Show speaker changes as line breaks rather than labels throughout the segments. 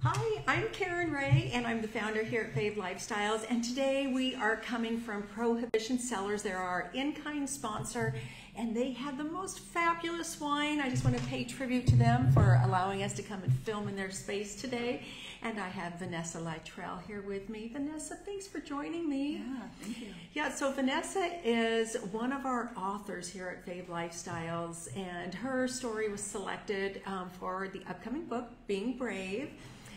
Hi, I'm Karen Ray, and I'm the founder here at Fave Lifestyles, and today we are coming from Prohibition Cellars. They're our in-kind sponsor, and they have the most fabulous wine. I just want to pay tribute to them for allowing us to come and film in their space today. And I have Vanessa Littrell here with me. Vanessa, thanks for joining me.
Yeah, thank you.
Yeah, so Vanessa is one of our authors here at Fave Lifestyles, and her story was selected for the upcoming book, Being Brave.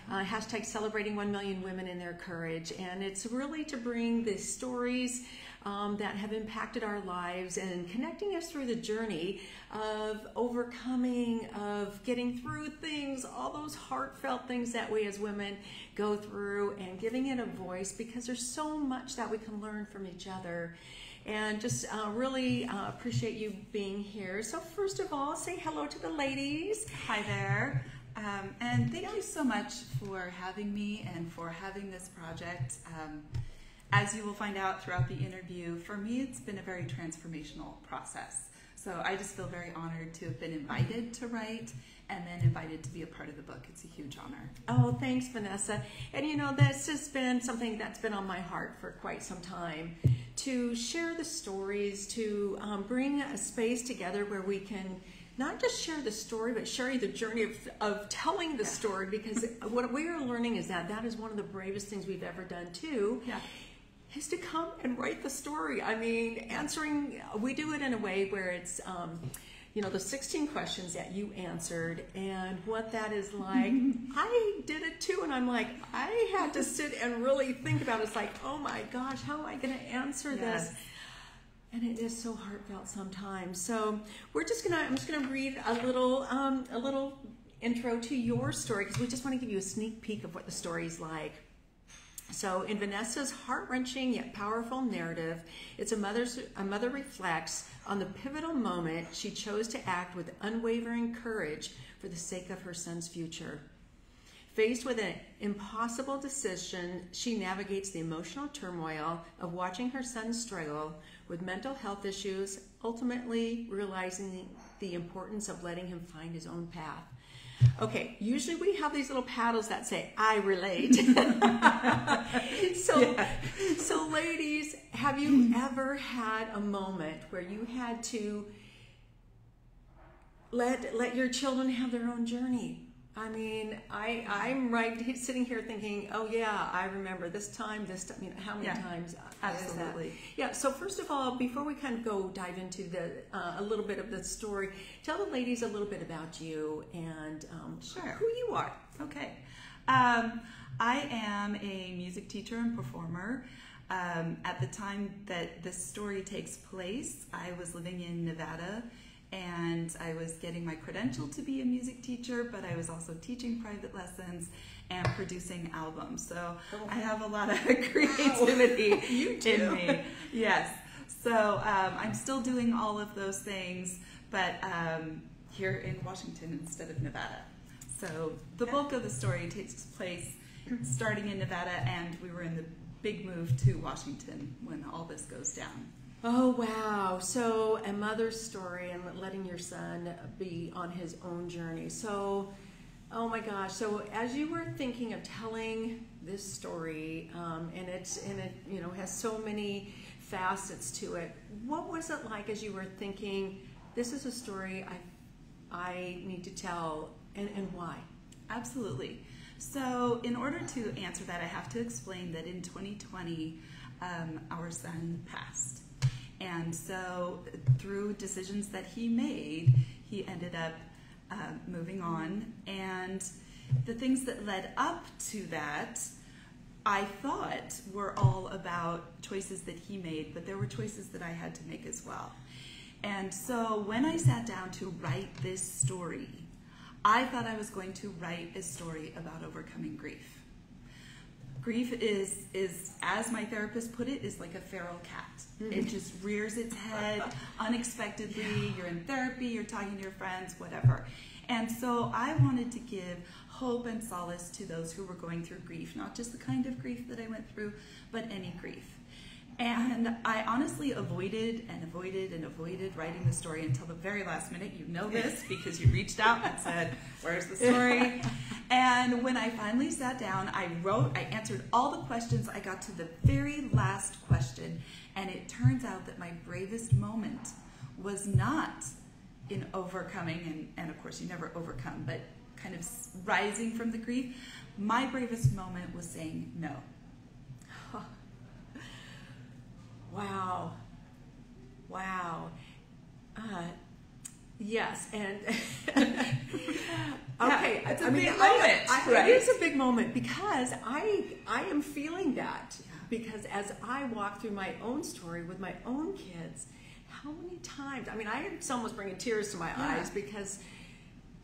Hashtag celebrating 1 million women in their courage, and it's really to bring the stories that have impacted our lives and connecting us through the journey of overcoming, of getting through things, all those heartfelt things that we as women go through, and giving it a voice, because there's so much that we can learn from each other. And just really appreciate you being here. So first of all, say hello to the ladies.
Hi there. And thank you so much for having me and for having this project. As you will find out throughout the interview, for me it's been a very transformational process. So I just feel very honored to have been invited to write and then invited to be a part of the book. It's a huge honor.
Oh, thanks, Vanessa. And you know, that's just been something that's been on my heart for quite some time, to share the stories, to bring a space together where we can not just share the story, but share the journey of telling the story, because what we are learning is that that is one of the bravest things we've ever done too, is to come and write the story. I mean, answering, we do it in a way where it's, you know, the 16 questions that you answered and what that is like. I did it too, and I'm like, I had to sit and really think about it. It's like, oh my gosh, how am I going to answer this? And it is so heartfelt sometimes. So I'm just gonna read a little intro to your story, because we just want to give you a sneak peek of what the story is like. So in Vanessa's heart-wrenching yet powerful narrative, a mother reflects on the pivotal moment she chose to act with unwavering courage for the sake of her son's future. Faced with an impossible decision, she navigates the emotional turmoil of watching her son struggle with mental health issues, ultimately realizing the importance of letting him find his own path. Okay, usually we have these little paddles that say, I relate. So ladies, have you ever had a moment where you had to let your children have their own journey? I mean, I'm right sitting here thinking, oh yeah, I remember this time, you know, how many times?
Absolutely.
Yeah, so first of all, before we kind of go dive into a little bit of the story, tell the ladies a little bit about you and who you are.
Okay. I am a music teacher and performer. At the time that this story takes place, I was living in Nevada, and I was getting my credential to be a music teacher, but I was also teaching private lessons and producing albums. So I have a lot of creativity in me. Yes. So I'm still doing all of those things, but here in Washington instead of Nevada. So the bulk of the story takes place starting in Nevada, and we were in the big move to Washington when all this goes down.
Oh, wow. So a mother's story and letting your son be on his own journey. So, oh my gosh. So as you were thinking of telling this story, and it you know, has so many facets to it, what was it like as you were thinking, this is a story I need to tell, and why?
Absolutely. So in order to answer that, I have to explain that in 2020, our son passed. And so through decisions that he made, he ended up moving on. And the things that led up to that, I thought were all about choices that he made, but there were choices that I had to make as well. And so when I sat down to write this story, I thought I was going to write a story about overcoming grief. Grief is, as my therapist put it, is like a feral cat. It just rears its head unexpectedly. You're in therapy, you're talking to your friends, whatever. And so I wanted to give hope and solace to those who were going through grief, not just the kind of grief that I went through, but any grief. And I honestly avoided writing the story until the very last minute. You know this because you reached out and said, where's the story? And And when I finally sat down, I answered all the questions. I got to the very last question, and it turns out that my bravest moment was not in overcoming, and of course you never overcome, but kind of rising from the grief. My bravest moment was saying no.
Wow. Wow. Yes, and okay,
it's a big moment.
It is a big moment because I am feeling that, because as I walk through my own story with my own kids, how many times, I mean, it's almost bringing tears to my eyes, because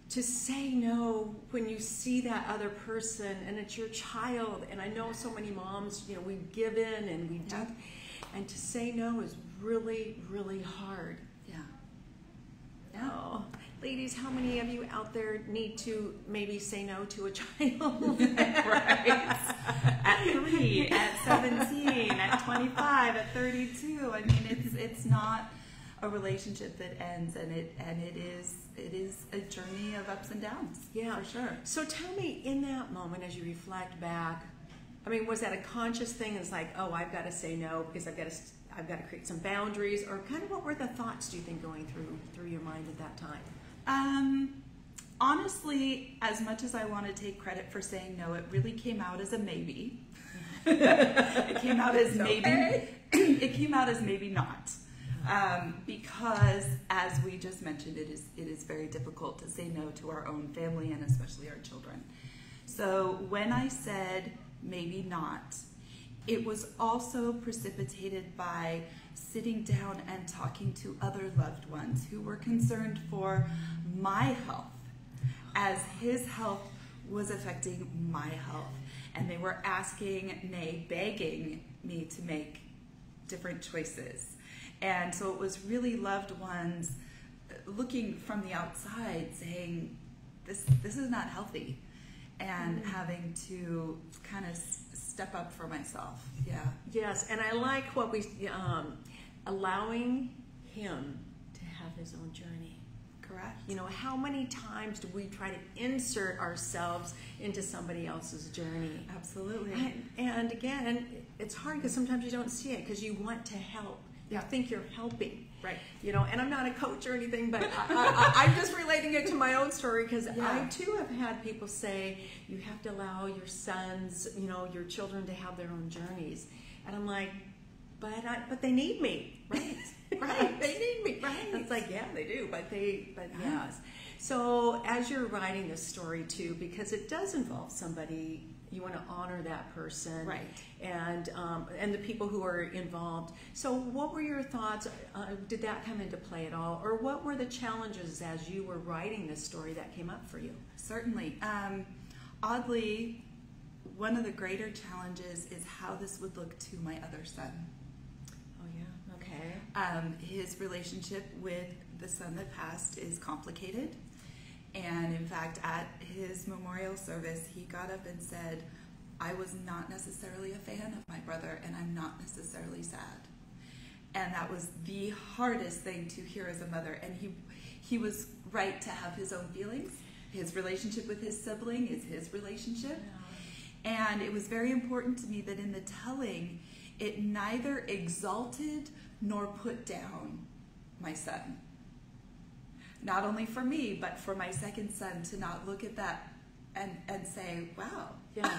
to say no when you see that other person and it's your child, and I know so many moms, we give in and we do, and to say no is really, really hard. Oh, ladies, how many of you out there need to maybe say no to a child?
Right. At 3, at 17, at 25, at 32. I mean, it's not a relationship that ends, and it is a journey of ups and downs.
Yeah,
for sure.
So tell me, in that moment, as you reflect back, I mean, was that a conscious thing? It's like, oh, I've got to say no because I've got to create some boundaries, or kind of what were the thoughts, do you think, going through your mind at that time?
Honestly, as much as I want to take credit for saying no, it really came out as a maybe. It came out as maybe.
Okay.
It came out as maybe not. Because, as we just mentioned, it is very difficult to say no to our own family, and especially our children. So when I said maybe not, it was also precipitated by sitting down and talking to other loved ones who were concerned for my health, as his health was affecting my health. And they were asking, nay, begging me to make different choices. And so it was really loved ones looking from the outside saying, this is not healthy, and having to kind of step up for myself. Yeah.
Yes, and I like what we allowing him to have his own journey.
Correct.
How many times do we try to insert ourselves into somebody else's journey?
Absolutely.
And again, it's hard because sometimes you don't see it because you want to help. You think you're helping.
Right.
And I'm not a coach or anything, but I'm just relating it to my own story, because I too have had people say, you have to allow your sons, your children to have their own journeys. And I'm like, but they need me.
Right.
Right. They need me.
Right.
It's like, yeah, they do, but yes. So as you're writing this story too, because it does involve somebody, you want to honor that person,
right?
And the people who are involved. So, what were your thoughts? Did that come into play at all, or what were the challenges as you were writing this story that came up for you?
Certainly. Oddly, one of the greater challenges is how this would look to my other son.
Oh yeah. Okay.
His relationship with the son that passed is complicated. And in fact, at his memorial service, he got up and said, I was not necessarily a fan of my brother, and I'm not necessarily sad. And that was the hardest thing to hear as a mother. And he was right to have his own feelings. His relationship with his sibling is his relationship. Yeah. And it was very important to me that in the telling, it neither exalted nor put down my son. Not only for me, but for my second son to not look at that and say, wow.
Yeah.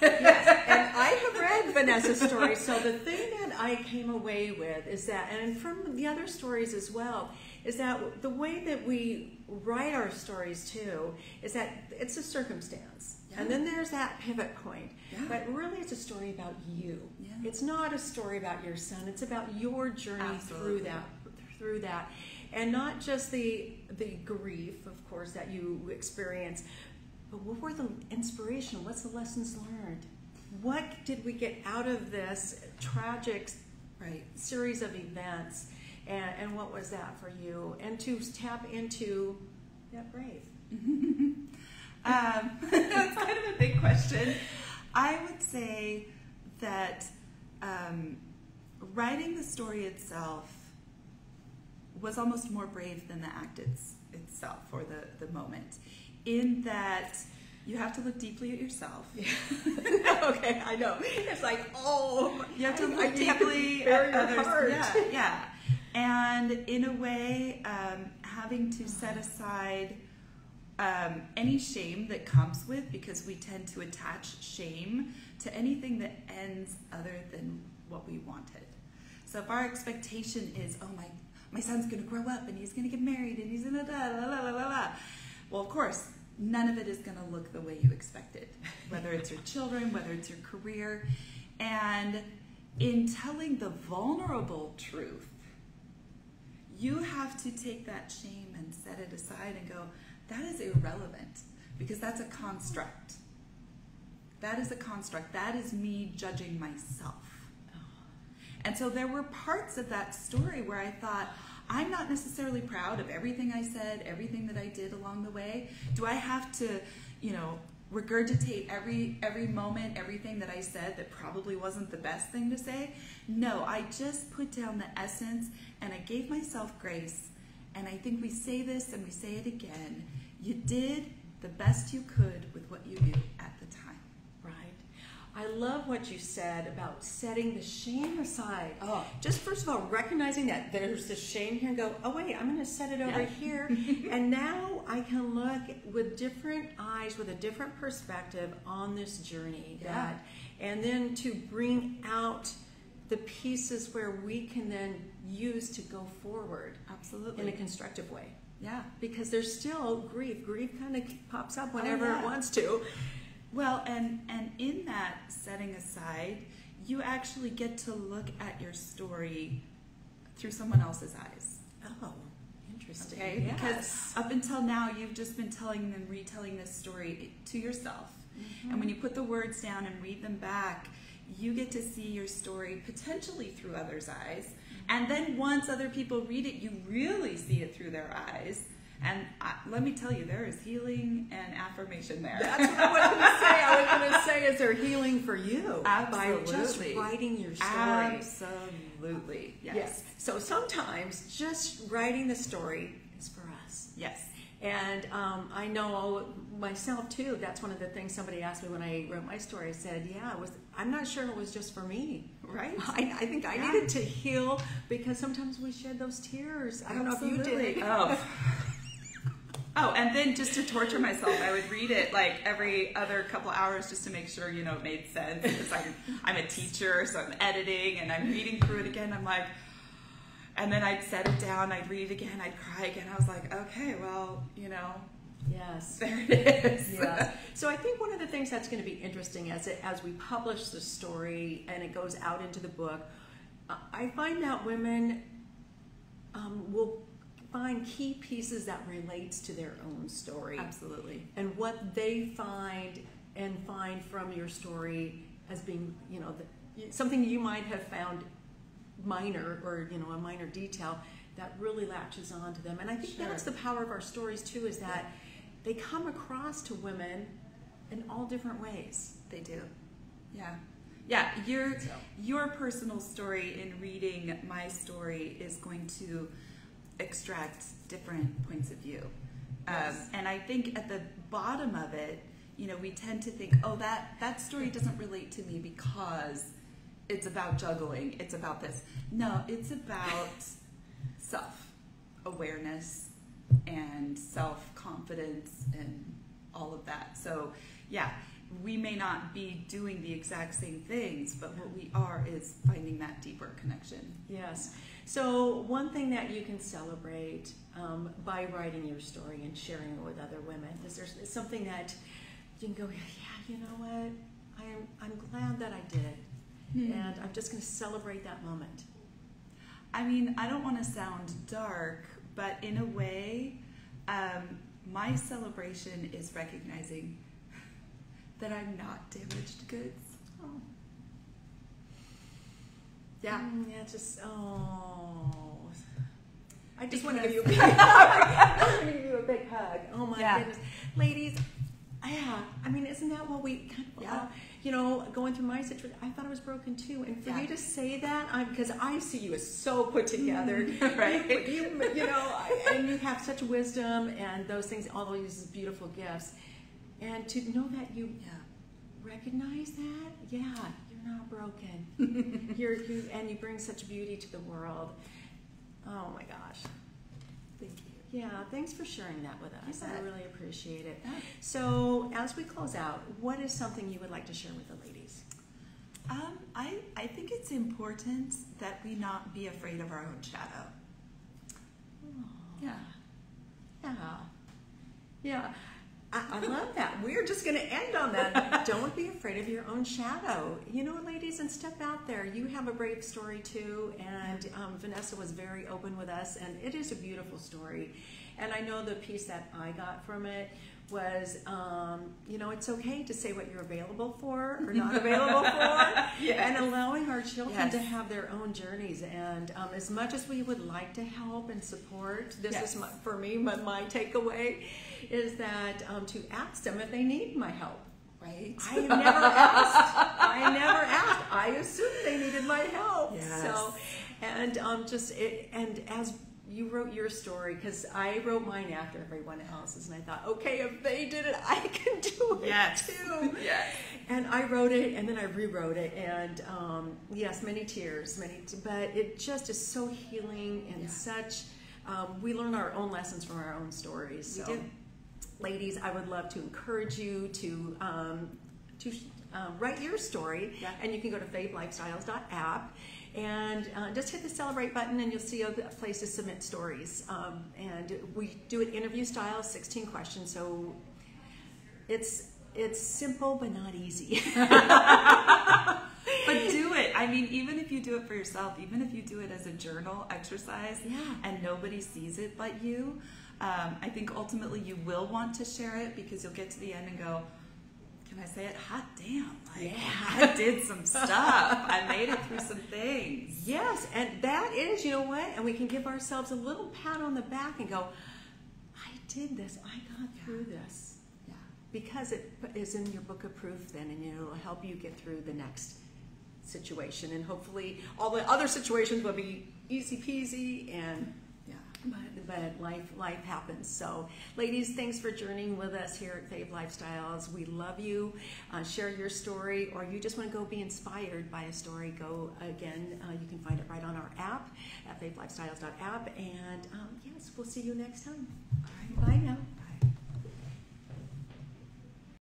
Yes. And I have read Vanessa's story, so the thing that I came away with is that, and from the other stories as well, is that the way that we write our stories too, is that it's a circumstance. Yeah. And then there's that pivot point. Yeah. But really it's a story about you. Yeah. It's not a story about your son. It's about your journey
Absolutely.
through that. And not just the grief, of course, that you experience, but what were the inspiration? What's the lessons learned? What did we get out of this tragic series of events? And what was that for you? And to tap into that brave.
That's kind of a big question. I would say that writing the story itself was almost more brave than the act itself, or the moment, in that You have to look deeply at yourself.
Okay, I know. It's like, oh,
you have to look deeply at others. Yeah. And in a way, having to set aside any shame that comes with, because we tend to attach shame to anything that ends other than what we wanted. So if our expectation is, oh, my son's going to grow up and he's going to get married and he's going to da. Well, of course, none of it is going to look the way you expected, whether it's your children, whether it's your career. And in telling the vulnerable truth, you have to take that shame and set it aside and go, that is irrelevant, because that's a construct. That is a construct. That is me judging myself. And so there were parts of that story where I thought, I'm not necessarily proud of everything I said, everything that I did along the way. Do I have to, regurgitate every moment, everything that I said that probably wasn't the best thing to say? No, I just put down the essence and I gave myself grace. And I think we say this and we say it again. You did the best you could with what you knew at the time.
Right. I love what you said about setting the shame aside.
Oh.
Just first of all, recognizing that there's the shame here and go, oh wait, I'm going to set it over here. And now I can look with different eyes, with a different perspective on this journey.
Yeah.
And then to bring out the pieces where we can then use to go forward.
Absolutely.
In a constructive way.
Yeah.
Because there's still grief. Grief kind of pops up whenever it wants to.
Well, and in that setting aside, you actually get to look at your story through someone else's eyes.
Oh, interesting.
Okay?
Yes.
Because up until now, you've just been telling and retelling this story to yourself. Mm-hmm. And when you put the words down and read them back, you get to see your story potentially through others' eyes. And then once other people read it, you really see it through their eyes. And let me tell you, there is healing and affirmation there.
That's what I was going to say. I was going to say, is there healing for you?
Absolutely.
By just writing your story.
Absolutely. Yes.
So sometimes just writing the story is for us.
Yes.
And I know myself too, that's one of the things somebody asked me when I wrote my story. I said, I'm not sure it was just for me.
Right.
I think I needed to heal, because sometimes we shed those tears. I don't know if you did.
Oh, and then just to torture myself, I would read it like every other couple hours just to make sure, it made sense. Because I'm a teacher, so I'm editing, and I'm reading through it again. I'm like, and then I'd set it down, I'd read it again, I'd cry again. I was like, okay, well,
yes,
there it is.
Yes. So I think one of the things that's going to be interesting as we publish the story and it goes out into the book, I find that women will find key pieces that relates to their own story.
Absolutely.
And what they find from your story as being, something you might have found minor, or a minor detail that really latches on to them. And I think that's the power of our stories too, is that they come across to women in all different ways.
They do. Yeah. Your personal story in reading my story is going to extract different points of view.
Yes.
And I think at the bottom of it, we tend to think, oh, that story doesn't relate to me because it's about juggling, it's about this. No, it's about self-awareness and self-confidence and all of that. So, we may not be doing the exact same things, but what we are is finding that deeper connection.
Yes. So one thing that you can celebrate by writing your story and sharing it with other women is there's something that you can go, you know what? I'm glad that I did it. And I'm just going to celebrate that moment.
I mean, I don't want to sound dark, but in a way, my celebration is recognizing that I'm not damaged goods.
Oh.
Yeah.
I just want to give you a big hug. I want to give you a big hug. Oh my goodness. Ladies, I mean, isn't that what we going through my situation, I thought I was broken too. And for you to say that, because I see you as so put together, right? And you have such wisdom and those things, all these beautiful gifts. And to know that you recognize that, you're not broken. And you bring such beauty to the world. Oh my gosh.
Thank you.
Yeah, thanks for sharing that with us. I really appreciate it.
Yeah.
So as we close out, what is something you would like to share with the ladies?
I think it's important that we not be afraid of our own shadow.
Oh, yeah. I love that. We're just going to end on that. Don't be afraid of your own shadow. You know, ladies, and step out there. You have a brave story too, and Vanessa was very open with us, and it is a beautiful story. And I know the piece that I got from it was, you know, it's okay to say what you're available for or not available for, and allowing our children to have their own journeys. And as much as we would like to help and support, this is for me, my takeaway is that to ask them if they need my help.
Right?
I have never asked. I never asked. I assumed they needed my help.
Yes.
So, and and as you wrote your story, because I wrote mine after everyone else's, and I thought, okay, if they did it, I can do it too.
Yes.
And I wrote it, and then I rewrote it, and yes, many tears, but it just is so healing and such. We learn our own lessons from our own stories. So,
we do.
Ladies, I would love to encourage you to write your story, and you can go to favelifestyles.app. And just hit the celebrate button and you'll see a place to submit stories. And we do it interview style, 16 questions. So it's simple but not easy.
But do it. I mean, even if you do it for yourself, even if you do it as a journal exercise and nobody sees it but you, I think ultimately you will want to share it because you'll get to the end and go, can I say it? Hot damn. I did some stuff. I made it through some things.
Yes, and that is, you know what? And we can give ourselves a little pat on the back and go, I did this. I got through this.
Yeah.
Because it is in your book of proof then, and it'll help you get through the next situation. And hopefully all the other situations will be easy peasy and but life happens. So, ladies, thanks for journeying with us here at Fave Lifestyles. We love you. Share your story, or you just want to go be inspired by a story. Go again. You can find it right on our app at favelifestyles.app. And yes, we'll see you next time.
All right.
Bye now.